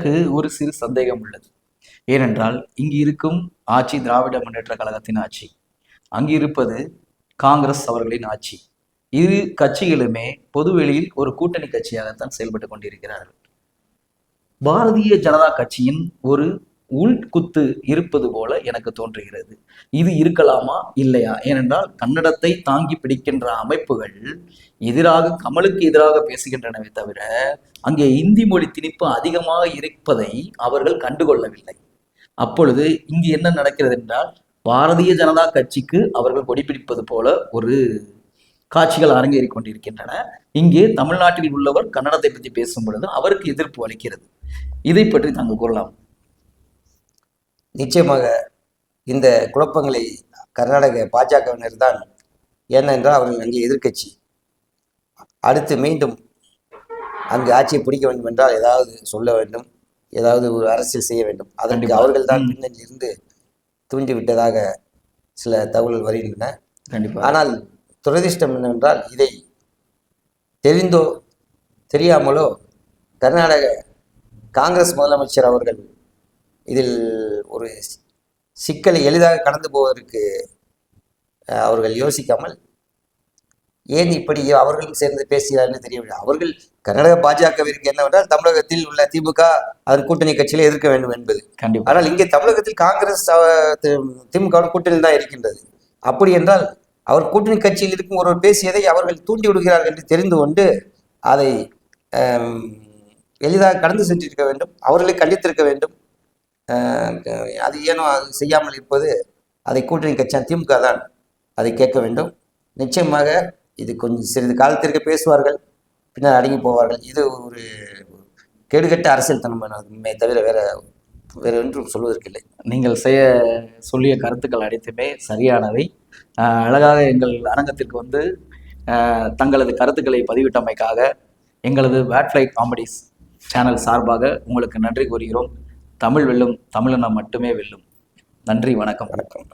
எனக்கு ஒரு சிறு சந்தேகம் உள்ளது. ஏனென்றால் இங்கு இருக்கும் ஆட்சி திராவிட முன்னேற்ற கழகத்தின் ஆட்சி, அங்கு இருப்பது காங்கிரஸ் அவர்களின் ஆட்சி. இரு கட்சிகளுமே பொதுவெளியில் ஒரு கூட்டணி கட்சியாகத்தான் செயல்பட்டு கொண்டிருக்கிறார்கள். பாரதிய ஜனதா கட்சியின் ஒரு உள்குத்து இருப்பது போல எனக்கு தோன்றுகிறது. இது இருக்கலாமா இல்லையா? ஏனென்றால் கன்னடத்தை தாங்கி பிடிக்கின்ற அமைப்புகள் கமலுக்கு எதிராக பேசுகின்றனவே தவிர அங்கே இந்தி மொழி திணிப்பு அதிகமாக இருப்பதை அவர்கள் கண்டுகொள்ளவில்லை. அப்பொழுது இங்கு என்ன நடக்கிறது என்றால், பாரதிய ஜனதா கட்சிக்கு அவர்கள் கொடிபிடிப்பது போல ஒரு காட்சிகள் அரங்கேறிக் கொண்டிருக்கின்றன. இங்கே தமிழ்நாட்டில் உள்ளவர் கன்னடத்தை பற்றி பேசும் பொழுது அவருக்கு எதிர்ப்பு அளிக்கிறது. இதை பற்றி தாங்கள் கூறலாம். நிச்சயமாக இந்த குழப்பங்களை கர்நாடக பாஜகவினர் தான். ஏனென்றால் அவர்கள் அங்கே எதிர்க்கட்சி. அடுத்து மீண்டும் அங்கு ஆட்சியை பிடிக்க வேண்டும் என்றால் ஏதாவது சொல்ல வேண்டும், ஏதாவது ஒரு அரசியல் செய்ய வேண்டும். அதற்கு அவர்கள் தான் பின்னணியிலிருந்து தூண்டிவிட்டதாக சில தகவல்கள் வருகின்றன. ஆனால் துரதிர்ஷ்டம் என்னவென்றால், இதை தெரிந்தோ தெரியாமலோ கர்நாடக காங்கிரஸ் முதலமைச்சர் அவர்கள் இதில் ஒரு சிக்கலை எளிதாக கடந்து போவதற்கு அவர்கள் யோசிக்காமல், ஏன் இப்படி அவர்களும் சேர்ந்து பேசுகிறார்கள் தெரியவில்லை. அவர்கள் கர்நாடக பாஜகவிற்கு என்னவென்றால் தமிழகத்தில் உள்ள திமுக அதன் கூட்டணி கட்சியிலே எதிர்க்க வேண்டும் என்பது. ஆனால் இங்கே தமிழகத்தில் காங்கிரஸ் திமுக கூட்டணி தான் இருக்கின்றது. அப்படி என்றால் அவர் கூட்டணி கட்சியில் இருக்கும் ஒருவர் பேசியதை அவர்கள் தூண்டி விடுகிறார்கள் என்று தெரிந்து கொண்டு அதை எளிதாக கடந்து சென்றிருக்க வேண்டும். அவர்களை கண்டித்திருக்க வேண்டும். அது ஏனோ அது செய்யாமல் இருப்பது, அதை கூட்டணி கட்சியான திமுக தான் அதை கேட்க வேண்டும். நிச்சயமாக இது கொஞ்சம் சிறிது காலத்திற்கு பேசுவார்கள், பின்னர் அடங்கி போவார்கள். இது ஒரு கேடுகட்ட அரசியல் தன்மை தவிர வேற ஒன்றும் சொல்வதற்கில்லை. நீங்கள் சொல்லிய கருத்துக்கள் அனைத்துமே சரியானவை. அழகாக எங்கள் அரங்கத்திற்கு வந்து தங்களது கருத்துக்களை பதிவிட்டமைக்காக எங்களது வேட்ஃப்ளை காமெடிஸ் சேனல் சார்பாக உங்களுக்கு நன்றி கூறுகிறோம். தமிழ் வெல்லும், தமிழனம் மட்டுமே வெல்லும். நன்றி, வணக்கம். வணக்கம்.